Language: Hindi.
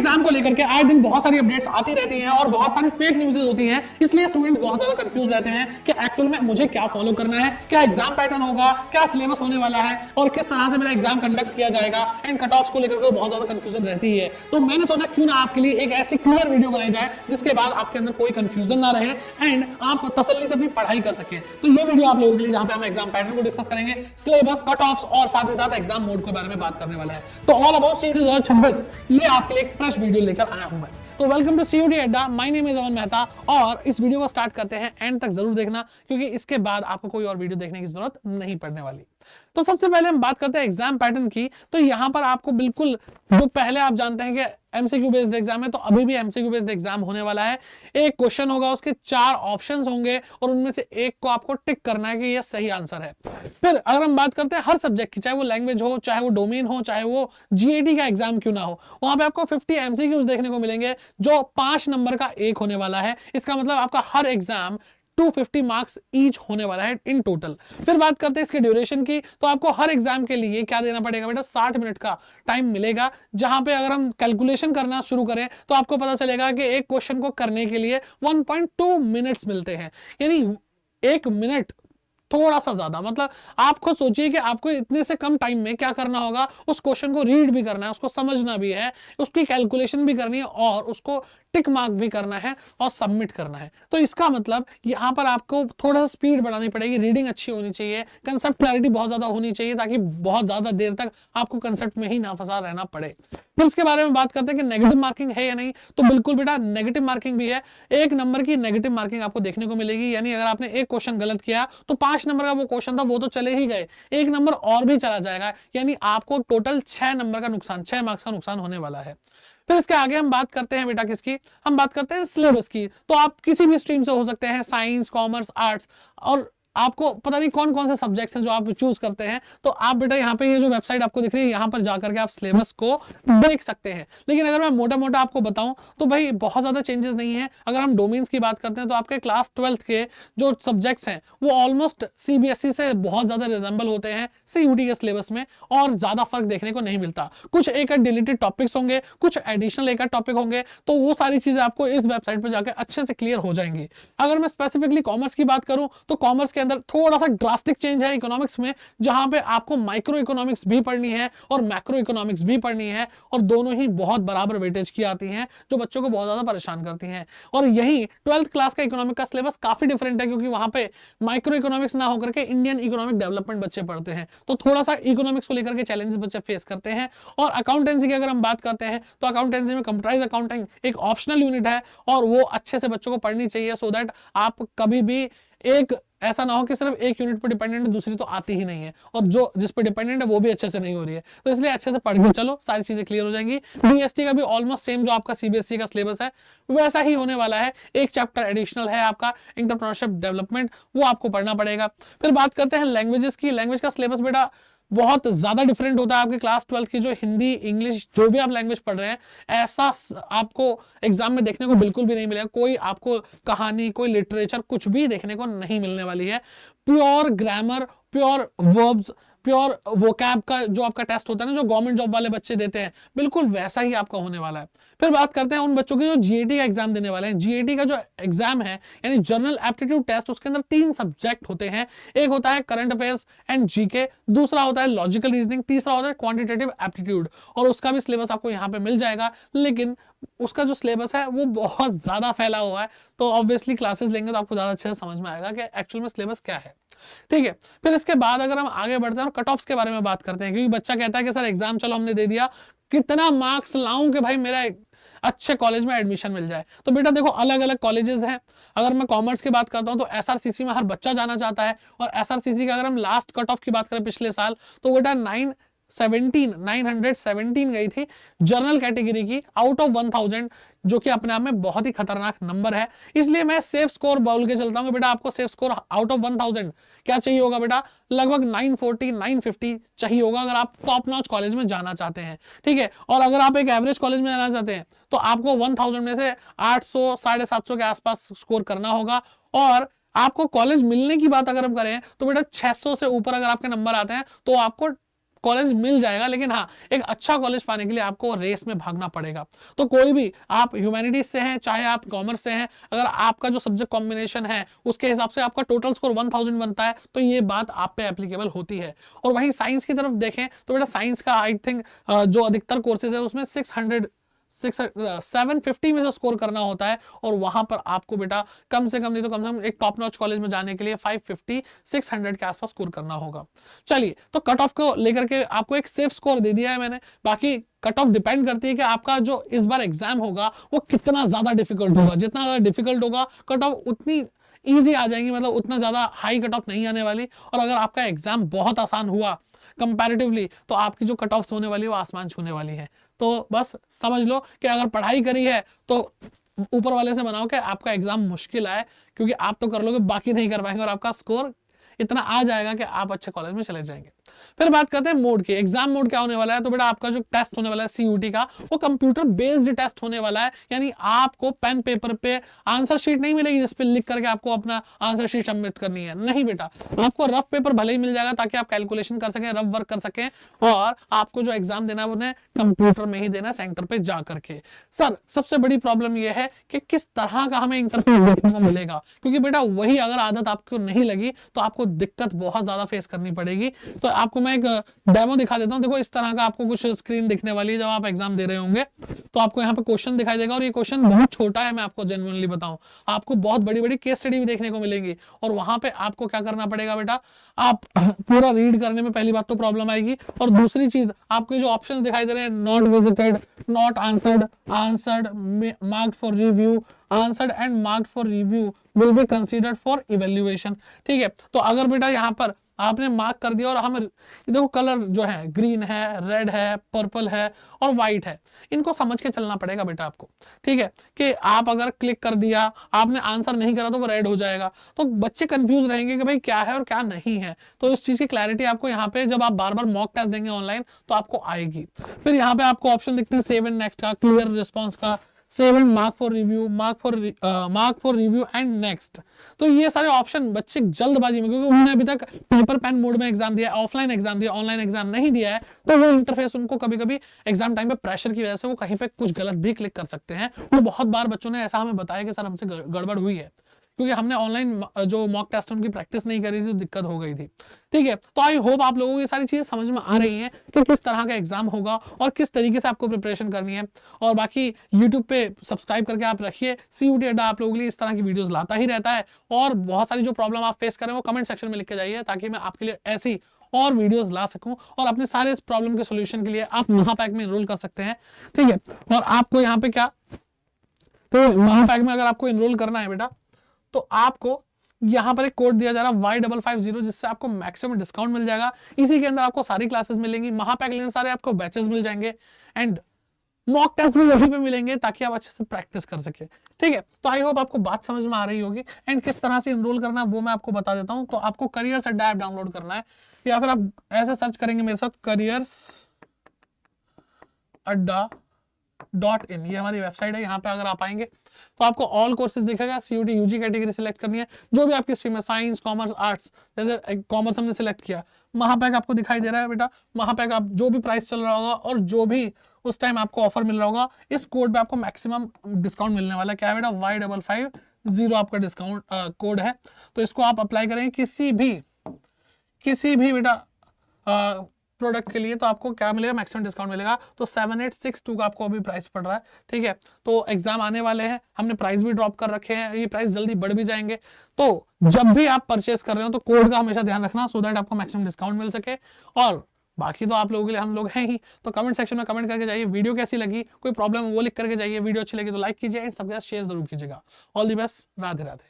एग्जाम को लेकर के आए दिन बहुत सारी अपडेट्स आती रहती हैं और बहुत सारी फेक न्यूज़ होती हैं, इसलिए स्टूडेंट्स बहुत ज्यादा कंफ्यूज रहते हैं कि एक्चुअल में मुझे क्या फॉलो करना है, क्या एग्जाम पैटर्न होगा, क्या सिलेबस होने वाला है और किस तरह से मेरा एग्जाम कंडक्ट किया जाएगा। एंड कट ऑफ्स को लेकर के बहुत ज्यादा कंफ्यूजन रहती है, तो मैंने सोचा क्यों ना आपके लिए एक ऐसी क्लियर वीडियो बनाई जाए जिसके बाद आपके अंदर कोई कंफ्यूजन ना रहे एंड आप तसल्ली से अपनी पढ़ाई कर सकें। तो ये वीडियो आप लोगों के लिए जहां पे हम एग्जाम पैटर्न को डिस्कस करेंगे, सिलेबस, कट ऑफ्स और साथ ही साथ एग्जाम मोड के बारे में बात करने वाला है। तो ऑल अबाउट सीयूटी 2026 ये आपके लिए एक फ्रेश वीडियो लेकर आया हूं मैं। तो वेलकम टू सीयूटी अड्डा, माय नेम इज अमन मेहता और इस वीडियो को स्टार्ट करते हैं, एंड तक जरूर देखना क्योंकि इसके बाद आपको कोई और वीडियो देखने की जरूरत नहीं पड़ने वाली। तो सबसे पहले हम बात करते हैं एग्जाम पैटर्न की। तो यहां पर आपको बिल्कुल जो पहले आप जानते हैं कि एमसीक्यू बेस्ड एग्जाम है, तो अभी भी एमसीक्यू बेस्ड एग्जाम होने वाला है। एक क्वेश्चन होगा, उसके 4 ऑप्शंस होंगे और उनमें से एक को आपको टिक करना है कि यह सही आंसर है। फिर अगर हम बात करते हैं हर सब्जेक्ट की, चाहे वो लैंग्वेज हो, चाहे वो डोमेन हो, चाहे वो जीएटी का एग्जाम क्यों ना हो, वहां पे आपको 50 एमसीक्यूज देखने को मिलेंगे जो 5 नंबर का एक होने वाला है। इसका मतलब आपका हर एग्जाम 250 मार्क्स ईच होने वाला है इन टोटल। फिर बात करते हैं इसके ड्यूरेशन की, तो आपको हर एग्जाम के लिए क्या देना पड़ेगा बेटा, 60 मिनट का टाइम मिलेगा, जहां पे अगर हम कैलकुलेशन करना शुरू करें तो आपको पता चलेगा कि एक क्वेश्चन को करने के लिए 1.2 मिनट्स मिलते हैं, यानी 1 मिनट थोड़ा सा ज्यादा। मतलब आप खुद सोचिए कि आपको इतने से कम टाइम में क्या करना होगा, उस क्वेश्चन को रीड भी करना है, उसको समझना भी है, उसकी कैलकुलेशन भी करनी है और उसको टिक मार्क भी करना है और सबमिट करना है। तो इसका मतलब यहां पर आपको थोड़ा सा स्पीड बढ़ानी पड़ेगी, रीडिंग अच्छी होनी चाहिए, कंसेप्ट क्लैरिटी बहुत ज्यादा होनी चाहिए ताकि बहुत ज्यादा देर तक आपको कंसेप्ट में ही ना फंसा रहना पड़े। फिर इसके बारे में बात करते हैं कि नेगेटिव मार्किंग है या नहीं। तो बिल्कुल बेटा नेगेटिव मार्किंग भी है, 1 नंबर की नेगेटिव मार्किंग आपको देखने को मिलेगी। यानी अगर आपने एक क्वेश्चन गलत किया तो 5 नंबर का वो क्वेश्चन था वो तो चले ही गए, 1 नंबर और भी चला जाएगा, यानी आपको टोटल 6 नंबर का नुकसान, 6 मार्क्स का नुकसान होने वाला है। फिर इसके आगे हम बात करते हैं बेटा किसकी, हम बात करते हैं सिलेबस की। तो आप किसी भी स्ट्रीम से हो सकते हैं, साइंस, कॉमर्स, आर्ट्स, और आपको पता नहीं कौन कौन से सब्जेक्ट्स हैं जो आप चूज करते हैं। तो आप बेटा यहाँ पे ये जो वेबसाइट आपको दिख रही है, यहाँ पर जाकर के आप सिलेबस को देख सकते हैं। लेकिन अगर मैं मोटा मोटा आपको बताऊं तो भाई बहुत ज्यादा चेंजेस नहीं है। अगर हम डोमेन्स की बात करते हैं तो आपके क्लास 12th के जो सब्जेक्ट्स हैं वो ऑलमोस्ट सीबीएसई से बहुत ज्यादा रिजेंबल होते हैं सीयूटी के सिलेबस में, और ज्यादा फर्क देखने को नहीं मिलता। कुछ एक डिलीटेड टॉपिक्स होंगे, कुछ एडिशनल एक टॉपिक होंगे, तो वो सारी चीजें आपको इस वेबसाइट पर जाकर अच्छे से क्लियर हो जाएंगी। अगर मैं स्पेसिफिकली कॉमर्स की बात करूं तो कॉमर्स के अंदर थोड़ा सा ड्रास्टिक चेंज है इकोनॉमिक्स में, जहां पे आपको माइक्रो इकोनॉमिक्स भी पढ़नी है और मैक्रो इकोनॉमिक्स भी पढ़नी है, और दोनों ही बहुत बराबर वेटेज की आती हैं जो बच्चों को बहुत ज्यादा परेशान करती हैं। और यही 12th क्लास का इकोनॉमिक का सिलेबस काफी डिफरेंट है, क्योंकि वहां पे माइक्रो इकोनॉमिक्स ना होकर के इंडियन इकोनॉमिक डेवलपमेंट बच्चे पढ़ते हैं, तो थोड़ा सा इकोनॉमिक्स को लेकर के चैलेंजेस बच्चे फेस करते हैं। और अकाउंटेंसी की अगर हम बात करते हैं तो अकाउंटेंसी में कंप्राइज अकाउंटिंग एक ऑप्शनल यूनिट है और वो अच्छे से बच्चों को पढ़नी चाहिए, सो दैट आप कभी भी एक ऐसा ना हो कि सिर्फ एक यूनिट पर डिपेंडेंट है, दूसरी तो आती ही नहीं है, और जो जिस पे डिपेंडेंट है वो भी अच्छे से नहीं हो रही है। तो इसलिए अच्छे से पढ़ के चलो, सारी चीजें क्लियर हो जाएंगी। बीएसटी का भी ऑलमोस्ट सेम जो आपका सीबीएसई का सिलेबस है वैसा ही होने वाला है। एक चैप्टर एडिशनल है आपका एंटरप्रेन्योरशिप डेवलपमेंट, वो आपको पढ़ना पड़ेगा। फिर बात करते हैं लैंग्वेजेस की। लैंग्वेज का सिलेबस बेटा बहुत ज्यादा डिफरेंट होता है। आपके क्लास 12th की जो हिंदी, इंग्लिश, जो भी आप लैंग्वेज पढ़ रहे हैं, ऐसा आपको एग्जाम में देखने को बिल्कुल भी नहीं मिलेगा। कोई आपको कहानी, कोई लिटरेचर, कुछ भी देखने को नहीं मिलने वाली है। Pure grammar, pure verbs, pure vocab का जो आपका टेस्ट होता है ना, जो गवर्नमेंट जॉब वाले बच्चे देते हैं, बिल्कुल वैसा ही आपका होने वाला है। फिर बात करते हैं उन बच्चों की जो जीएटी का एग्जाम देने वाले हैं। जीएटी का जो एग्जाम है यानी जनरल एप्टीट्यूड टेस्ट, उसके अंदर 3 सब्जेक्ट होते हैं। एक होता है करंट अफेयर्स एंड जीके, दूसरा होता है लॉजिकल रीजनिंग, तीसरा होता है क्वांटिटेटिव एप्टीट्यूड। और उसका भी सिलेबस आपको यहाँ पे मिल जाएगा, लेकिन उसका जो सिलेबस है वो बहुत ज्यादा फैला हुआ है। तो ऑब्वियसली क्लासेस लेंगे तो आपको ज्यादा अच्छे से समझ में आएगा कि एक्चुअल में सिलेबस क्या है। ठीक है, फिर इसके बाद अगर हम आगे बढ़ते हैं और कट ऑफ्स के बारे में बात करते हैं, क्योंकि बच्चा कहता है कि सर एग्जाम चलो हमने दे दिया, कितना मार्क्स लाऊं कि भाई मेरा अच्छे कॉलेज में एडमिशन मिल जाए। तो बेटा देखो अलग अलग कॉलेजेस हैं। अगर मैं कॉमर्स की बात करता हूं तो एसआरसीसी में हर बच्चा जाना चाहता है, और एसआरसीसी का अगर हम लास्ट कट ऑफ की बात करें पिछले साल तो बेटा 917 गई थी जनरल कैटेगरी की आउट ऑफ 1000, जो कि अपने आप में बहुत ही खतरनाक नंबर है। इसलिए मैं सेफ स्कोर बोल के चलता हूं बेटा, आपको सेफ स्कोर आउट ऑफ 1000 क्या चाहिए होगा बेटा, लगभग 940 950 चाहिए होगा अगर आप टॉप नॉच कॉलेज में जाना चाहते हैं। ठीक है, और अगर आप एक एवरेज कॉलेज में जाना चाहते हैं तो आपको 1000 में से 800 750 के आसपास स्कोर करना होगा। और आपको कॉलेज मिलने की बात अगर हम करें तो बेटा 600 से ऊपर अगर आपके नंबर आते हैं तो आपको कॉलेज मिल जाएगा, लेकिन हाँ एक अच्छा कॉलेज पाने के लिए आपको रेस में भागना पड़ेगा। तो कोई भी, आप ह्यूमैनिटीज से हैं चाहे आप कॉमर्स से हैं, अगर आपका जो सब्जेक्ट कॉम्बिनेशन है उसके हिसाब से आपका टोटल स्कोर 1000 बनता है तो ये बात आप पे एप्लीकेबल होती है। और वहीं साइंस की तरफ देखें तो बेटा साइंस का आई थिंक जो अधिकतर कोर्सेज है उसमें 750 में से स्कोर करना होता है, और वहां पर आपको बेटा कम से कम नहीं तो कम से कम एक टॉप नॉच कॉलेज में जाने के लिए 550-600 के आसपास स्कोर करना होगा। चलिए, तो कट ऑफ को लेकर के आपको एक सेफ स्कोर दे दिया है मैंने, बाकी कट ऑफ डिपेंड करती है कि आपका जो इस बार एग्जाम होगा वो कितना ज्यादा डिफिकल्ट होगा। जितना ज्यादा डिफिकल्ट होगा कट ऑफ उतनी ईजी आ जाएंगी, मतलब उतना ज्यादा हाई कट ऑफ नहीं आने वाली। और अगर आपका एग्जाम बहुत आसान हुआ कंपैरेटिवली तो आपकी जो कट ऑफ होने वाली है वो आसमान छूने वाली है। तो बस समझ लो कि अगर पढ़ाई करी है तो ऊपर वाले से बनाओ कि आपका एग्जाम मुश्किल आए, क्योंकि आप तो कर लोगे बाकी नहीं कर पाएंगे, और आपका स्कोर इतना आ जाएगा कि आप अच्छे कॉलेज में चले जाएंगे। फिर बात करते हैं मोड की। एग्जाम मोड क्या होने वाला है, तो बेटा आपका जो टेस्ट होने वाला है सीयूटी का वो कंप्यूटर बेस्ड टेस्ट होने वाला है, यानी आपको पेन पेपर पे आंसर शीट नहीं मिलेगी जिस पे लिख करके आपको अपना आंसर शीट सबमिट करनी है। नहीं बेटा, आपको रफ पेपर भले ही मिल जाएगा ताकि आप कैलकुलेशन कर सकें, रफ वर्क कर सकें, और आपको जो एग्जाम देना है उन्हें कंप्यूटर में ही देना, सेंटर पे जा करके। सर सबसे बड़ी प्रॉब्लम यह है कि किस तरह का हमें इंटरफेस देखने को मिलेगा, क्योंकि बेटा वही अगर आदत आपको नहीं लगी तो आपको दिक्कत बहुत ज्यादा फेस करनी पड़ेगी। तो आपको मैं एक डेमो दिखा देता हूं। देखो इस तरह का आपको कुछ स्क्रीन दिखने वाली है जब आप एग्जाम दे रहे होंगे। तो आपको यहाँ पे क्वेश्चन दिखाई देगा, और ये क्वेश्चन बहुत छोटा है, मैं आपको जेन्युइनली बताऊं, आपको बहुत बड़ी बड़ी केस स्टडी भी देखने को मिलेंगी, और वहां पे आपको क्या करना पड़ेगा बेटा, आप पूरा रीड करने में पहली बात तो प्रॉब्लम आएगी, और दूसरी चीज आपको जो ऑप्शंस दिखाई दे रहे हैं, not visited, not answered, answered, marked for review, answered and marked for review will be considered for evaluation. ठीक है, तो अगर बेटा यहाँ पर आपने मार्क कर दिया और हम देखो कलर जो है ग्रीन है, रेड है, पर्पल है और व्हाइट है, इनको समझ के चलना पड़ेगा बेटा आपको। ठीक है, कि आप अगर क्लिक कर दिया, आपने आंसर नहीं करा तो वो रेड हो जाएगा, तो बच्चे कंफ्यूज रहेंगे कि भाई क्या है और क्या नहीं है। तो इस चीज की क्लैरिटी आपको यहाँ पे जब आप बार बार मॉक टेस्ट देंगे ऑनलाइन तो आपको आएगी। फिर यहाँ पे आपको ऑप्शन दिखते हैं सेव एंड नेक्स्ट का, क्लियर रिस्पॉन्स का, save and mark for review, mark for review and next. तो ये सारे ऑप्शन बच्चे जल्दबाजी में, क्योंकि उन्होंने अभी तक पेपर पेन मोड में एग्जाम दिया, ऑफलाइन एग्जाम दिया, ऑनलाइन एग्जाम नहीं दिया है, तो वो इंटरफेस उनको कभी कभी एग्जाम टाइम पे प्रेशर की वजह से वो कहीं पे कुछ गलत भी क्लिक कर सकते हैं। और बहुत बार बच्चों ने ऐसा हमें बताया कि सर हमसे गड़बड़ हुई है, क्योंकि हमने ऑनलाइन जो मॉक टेस्ट उनकी प्रैक्टिस नहीं करी थी तो दिक्कत हो गई थी। ठीक है, तो आई होप आप लोगों को ये सारी चीजें समझ में आ रही हैं कि किस तरह का एग्जाम होगा और किस तरीके से आपको प्रिपरेशन करनी है। और बाकी यूट्यूब पे सब्सक्राइब करके आप रखिए, सीयूटी अड्डा आप लोगों के लिए इस तरह की वीडियोस लाता ही रहता है। और बहुत सारी जो प्रॉब्लम आप फेस करें वो कमेंट सेक्शन में लिख के जाइए, ताकि मैं आपके लिए ऐसी और वीडियोस ला सकूं, और अपने सारे प्रॉब्लम के सोल्यूशन के लिए आप महापैक में एनरोल कर सकते हैं। ठीक है, और आपको यहाँ पे क्या, तो महापैक में अगर आपको एनरोल करना है बेटा तो आपको यहां पर एक कोड दिया जा रहा है Y550, जिससे आपको मैक्सिमम डिस्काउंट मिल जाएगा। इसी के अंदर आपको सारी क्लासेस मिलेंगी, महापैक लेने सारे आपको बैचेस मिल जाएंगे, एंड मॉक टेस्ट भी वहीं पे मिलेंगे ताकि आप अच्छे से प्रैक्टिस कर सके। ठीक है, तो आई होप आपको बात समझ में आ रही होगी। एंड किस तरह से एनरोल करना है वो मैं आपको बता देता हूं। तो आपको करियर्स अड्डा ऐप डाउनलोड करना है, या फिर आप ऐसे सर्च करेंगे मेरे साथ करियर्स अड्डा .in, ये हमारी वेबसाइट है। यहाँ पे अगर आप आएंगे तो आपको ऑल कोर्सेज दिखेगा, सीयूटी यूजी कैटेगरी सिलेक्ट करनी है, जो भी आपकी स्ट्रीम है, साइंस, कॉमर्स, आर्ट्स। जैसे कॉमर्स हमने सिलेक्ट किया, महापैक आपको दिखाई दे रहा है बेटा। महापैक आप जो भी प्राइस चल रहा होगा और जो भी उस टाइम आपको ऑफर मिल रहा होगा, इस कोड पे आपको मैक्सिमम डिस्काउंट मिलने वाला है। क्या है बेटा, Y550 आपका डिस्काउंट कोड है। तो इसको आप अप्लाई करेंगे किसी भी बेटा प्रोडक्ट के लिए, तो आपको क्या मिलेगा, मैक्सिमम डिस्काउंट मिलेगा। तो 7862 का आपको अभी प्राइस पड़ रहा है। ठीक है, तो एग्जाम आने वाले हैं, हमने प्राइस भी ड्रॉप कर रखे हैं, ये प्राइस जल्दी बढ़ भी जाएंगे। तो जब भी आप परचेस कर रहे हो तो कोड का हमेशा ध्यान रखना, सो दैट आपको मैक्सिमम डिस्काउंट मिल सके। और बाकी तो आप लोगों के लिए हम लोग हैं ही। तो कमेंट सेक्शन में कमेंट करके जाइए, वीडियो कैसी लगी, कोई प्रॉब्लम है वो लिख करके जाइए, वीडियो अच्छी लगी तो लाइक कीजिए, एंड सबके साथ शेयर जरूर कीजिएगा। All the best, Radhe Radhe.